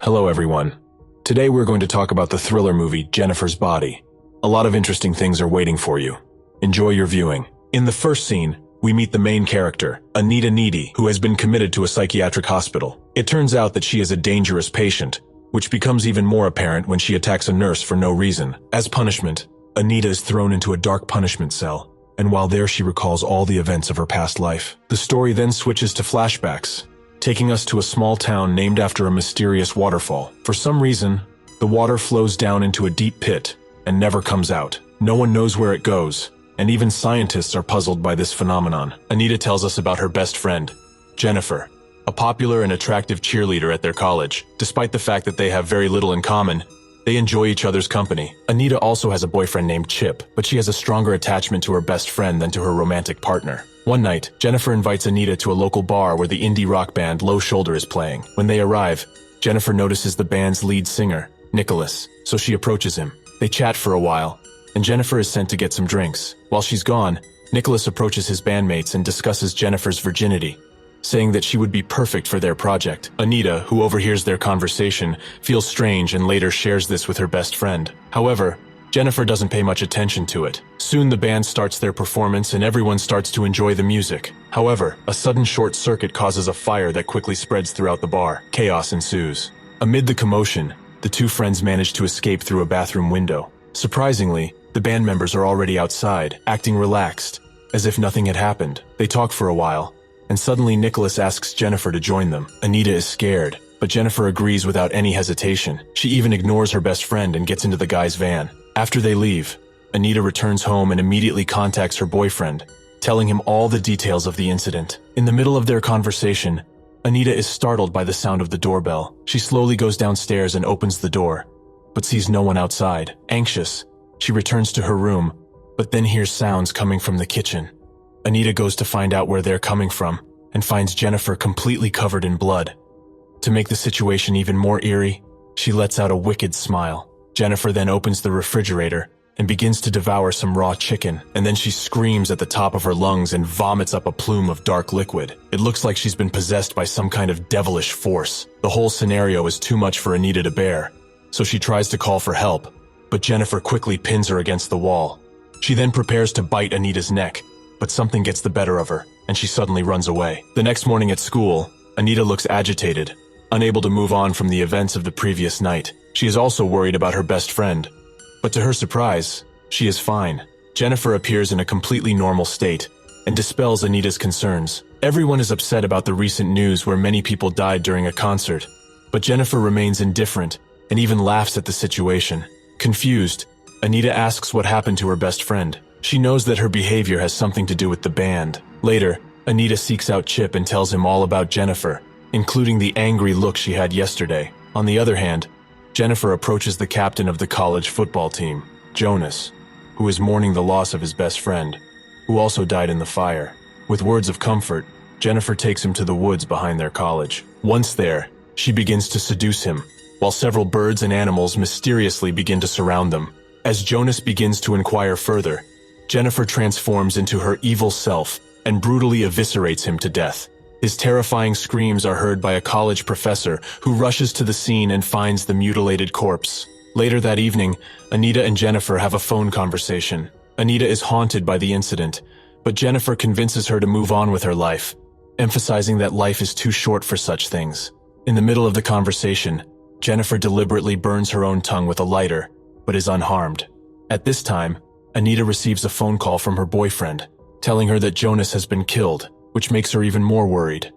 Hello everyone. Today we're going to talk about the thriller movie Jennifer's Body. A lot of interesting things are waiting for you. Enjoy your viewing. In the first scene, we meet the main character, Anita Needy, who has been committed to a psychiatric hospital. It turns out that she is a dangerous patient, which becomes even more apparent when she attacks a nurse for no reason. As punishment, Anita is thrown into a dark punishment cell, and while there she recalls all the events of her past life. The story then switches to flashbacks, taking us to a small town named after a mysterious waterfall. For some reason, the water flows down into a deep pit and never comes out. No one knows where it goes, and even scientists are puzzled by this phenomenon. Anita tells us about her best friend, Jennifer, a popular and attractive cheerleader at their college. Despite the fact that they have very little in common, they enjoy each other's company. Anita also has a boyfriend named Chip, but she has a stronger attachment to her best friend than to her romantic partner. One night, Jennifer invites Anita to a local bar where the indie rock band Low Shoulder is playing. When they arrive, Jennifer notices the band's lead singer, Nicholas, so she approaches him. They chat for a while, and Jennifer is sent to get some drinks. While she's gone, Nicholas approaches his bandmates and discusses Jennifer's virginity, saying that she would be perfect for their project. Anita, who overhears their conversation, feels strange and later shares this with her best friend. However, Jennifer doesn't pay much attention to it. Soon the band starts their performance and everyone starts to enjoy the music. However, a sudden short circuit causes a fire that quickly spreads throughout the bar. Chaos ensues. Amid the commotion, the two friends manage to escape through a bathroom window. Surprisingly, the band members are already outside, acting relaxed, as if nothing had happened. They talk for a while, and suddenly Nicholas asks Jennifer to join them. Anita is scared, but Jennifer agrees without any hesitation. She even ignores her best friend and gets into the guy's van. After they leave, Anita returns home and immediately contacts her boyfriend, telling him all the details of the incident. In the middle of their conversation, Anita is startled by the sound of the doorbell. She slowly goes downstairs and opens the door, but sees no one outside. Anxious, she returns to her room, but then hears sounds coming from the kitchen. Anita goes to find out where they're coming from and finds Jennifer completely covered in blood. To make the situation even more eerie, she lets out a wicked smile. Jennifer then opens the refrigerator and begins to devour some raw chicken, and then she screams at the top of her lungs and vomits up a plume of dark liquid. It looks like she's been possessed by some kind of devilish force. The whole scenario is too much for Anita to bear, so she tries to call for help, but Jennifer quickly pins her against the wall. She then prepares to bite Anita's neck, but something gets the better of her, and she suddenly runs away. The next morning at school, Anita looks agitated, unable to move on from the events of the previous night. She is also worried about her best friend, but to her surprise, she is fine. Jennifer appears in a completely normal state and dispels Anita's concerns. Everyone is upset about the recent news where many people died during a concert, but Jennifer remains indifferent and even laughs at the situation. Confused, Anita asks what happened to her best friend. She knows that her behavior has something to do with the band. Later, Anita seeks out Chip and tells him all about Jennifer, including the angry look she had yesterday. On the other hand, Jennifer approaches the captain of the college football team, Jonas, who is mourning the loss of his best friend, who also died in the fire. With words of comfort, Jennifer takes him to the woods behind their college. Once there, she begins to seduce him, while several birds and animals mysteriously begin to surround them. As Jonas begins to inquire further, Jennifer transforms into her evil self and brutally eviscerates him to death. His terrifying screams are heard by a college professor who rushes to the scene and finds the mutilated corpse. Later that evening, Anita and Jennifer have a phone conversation. Anita is haunted by the incident, but Jennifer convinces her to move on with her life, emphasizing that life is too short for such things. In the middle of the conversation, Jennifer deliberately burns her own tongue with a lighter, but is unharmed. At this time, Anita receives a phone call from her boyfriend, telling her that Jonas has been killed, which makes her even more worried.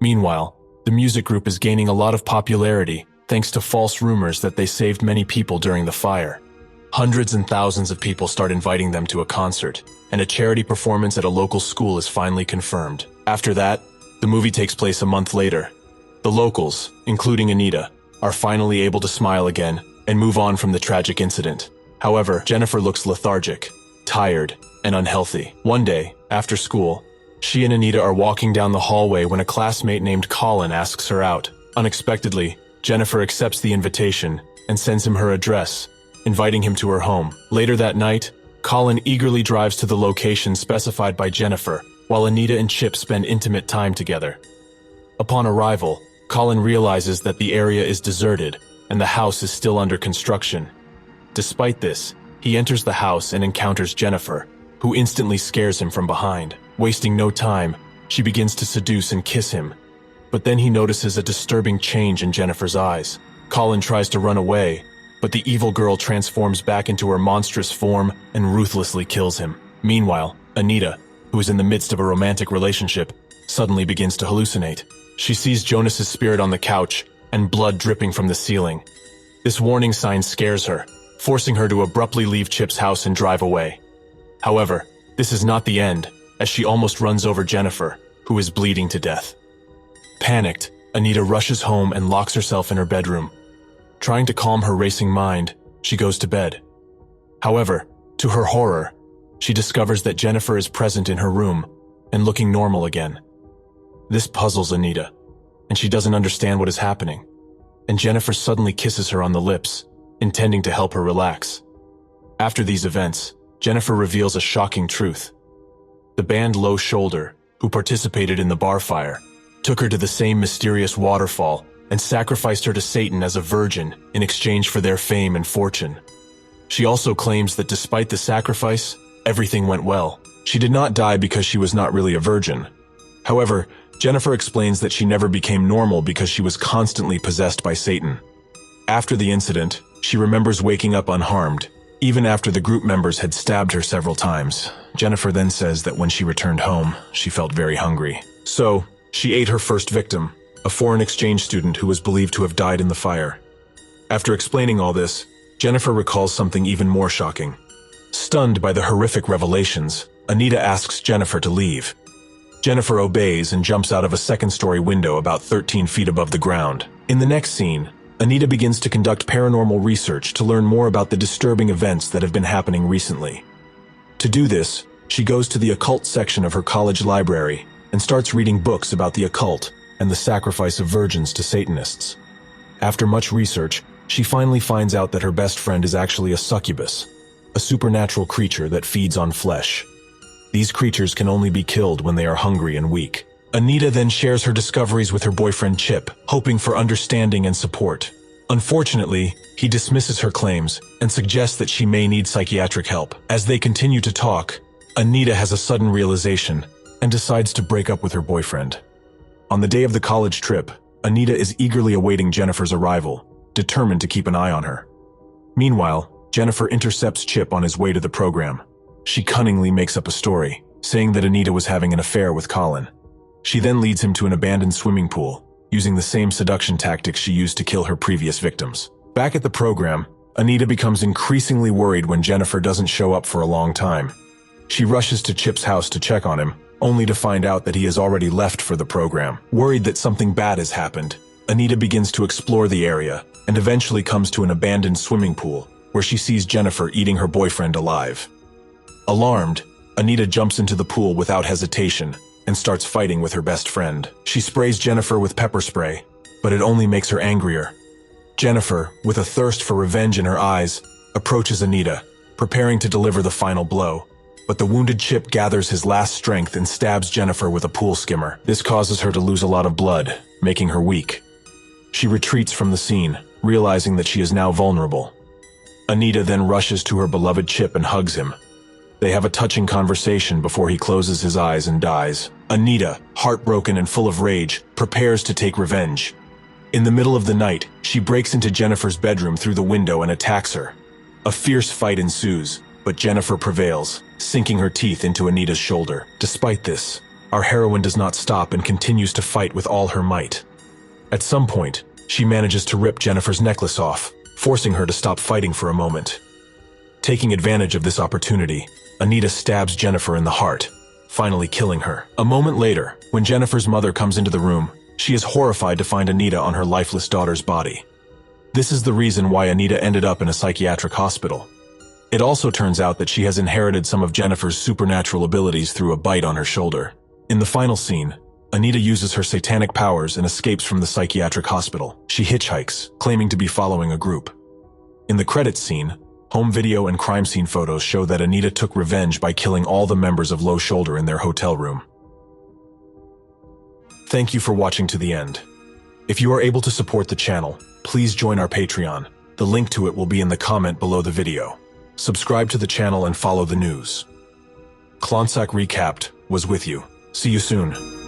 Meanwhile, the music group is gaining a lot of popularity thanks to false rumors that they saved many people during the fire. Hundreds and thousands of people start inviting them to a concert, and a charity performance at a local school is finally confirmed. After that, the movie takes place a month later. The locals, including Anita, are finally able to smile again and move on from the tragic incident. However, Jennifer looks lethargic, tired, and unhealthy. One day, after school, she and Anita are walking down the hallway when a classmate named Colin asks her out. Unexpectedly, Jennifer accepts the invitation and sends him her address, inviting him to her home. Later that night, Colin eagerly drives to the location specified by Jennifer, while Anita and Chip spend intimate time together. Upon arrival, Colin realizes that the area is deserted and the house is still under construction. Despite this, he enters the house and encounters Jennifer, who instantly scares him from behind. Wasting no time, she begins to seduce and kiss him. But then he notices a disturbing change in Jennifer's eyes. Colin tries to run away, but the evil girl transforms back into her monstrous form and ruthlessly kills him. Meanwhile, Anita, who is in the midst of a romantic relationship, suddenly begins to hallucinate. She sees Jonas's spirit on the couch and blood dripping from the ceiling. This warning sign scares her, forcing her to abruptly leave Chip's house and drive away. However, this is not the end, as she almost runs over Jennifer, who is bleeding to death. Panicked, Anita rushes home and locks herself in her bedroom. Trying to calm her racing mind, she goes to bed. However, to her horror, she discovers that Jennifer is present in her room and looking normal again. This puzzles Anita, and she doesn't understand what is happening. And Jennifer suddenly kisses her on the lips, intending to help her relax. After these events, Jennifer reveals a shocking truth. The band Low Shoulder, who participated in the bar fire, took her to the same mysterious waterfall and sacrificed her to Satan as a virgin in exchange for their fame and fortune. She also claims that despite the sacrifice, everything went well. She did not die because she was not really a virgin. However, Jennifer explains that she never became normal because she was constantly possessed by Satan. After the incident, she remembers waking up unharmed, even after the group members had stabbed her several times. Jennifer then says that when she returned home, she felt very hungry. So, she ate her first victim, a foreign exchange student who was believed to have died in the fire. After explaining all this, Jennifer recalls something even more shocking. Stunned by the horrific revelations, Anita asks Jennifer to leave. Jennifer obeys and jumps out of a second-story window about 13 feet above the ground. In the next scene, Anita begins to conduct paranormal research to learn more about the disturbing events that have been happening recently. To do this, she goes to the occult section of her college library and starts reading books about the occult and the sacrifice of virgins to Satanists. After much research, she finally finds out that her best friend is actually a succubus, a supernatural creature that feeds on flesh. These creatures can only be killed when they are hungry and weak. Anita then shares her discoveries with her boyfriend Chip, hoping for understanding and support. Unfortunately, he dismisses her claims and suggests that she may need psychiatric help. As they continue to talk, Anita has a sudden realization and decides to break up with her boyfriend. On the day of the college trip, Anita is eagerly awaiting Jennifer's arrival, determined to keep an eye on her. Meanwhile, Jennifer intercepts Chip on his way to the program. She cunningly makes up a story, saying that Anita was having an affair with Colin. She then leads him to an abandoned swimming pool, using the same seduction tactics she used to kill her previous victims. Back at the program, Anita becomes increasingly worried when Jennifer doesn't show up for a long time. She rushes to Chip's house to check on him, only to find out that he has already left for the program. Worried that something bad has happened, Anita begins to explore the area and eventually comes to an abandoned swimming pool, where she sees Jennifer eating her boyfriend alive. Alarmed, Anita jumps into the pool without hesitation and starts fighting with her best friend. She sprays Jennifer with pepper spray, but it only makes her angrier. Jennifer, with a thirst for revenge in her eyes, approaches Anita, preparing to deliver the final blow. But the wounded Chip gathers his last strength and stabs Jennifer with a pool skimmer. This causes her to lose a lot of blood, making her weak. She retreats from the scene, realizing that she is now vulnerable. Anita then rushes to her beloved Chip and hugs him. They have a touching conversation before he closes his eyes and dies. Anita, heartbroken and full of rage, prepares to take revenge. In the middle of the night, she breaks into Jennifer's bedroom through the window and attacks her. A fierce fight ensues, but Jennifer prevails, sinking her teeth into Anita's shoulder. Despite this, our heroine does not stop and continues to fight with all her might. At some point, she manages to rip Jennifer's necklace off, forcing her to stop fighting for a moment. Taking advantage of this opportunity, Anita stabs Jennifer in the heart, finally killing her. A moment later, when Jennifer's mother comes into the room, she is horrified to find Anita on her lifeless daughter's body. This is the reason why Anita ended up in a psychiatric hospital. It also turns out that she has inherited some of Jennifer's supernatural abilities through a bite on her shoulder. In the final scene, Anita uses her satanic powers and escapes from the psychiatric hospital. She hitchhikes, claiming to be following a group. In the credits scene, home video and crime scene photos show that Anita took revenge by killing all the members of Low Shoulder in their hotel room. Thank you for watching to the end. If you are able to support the channel, please join our Patreon. The link to it will be in the comment below the video. Subscribe to the channel and follow the news. Klonsak Recapped was with you. See you soon.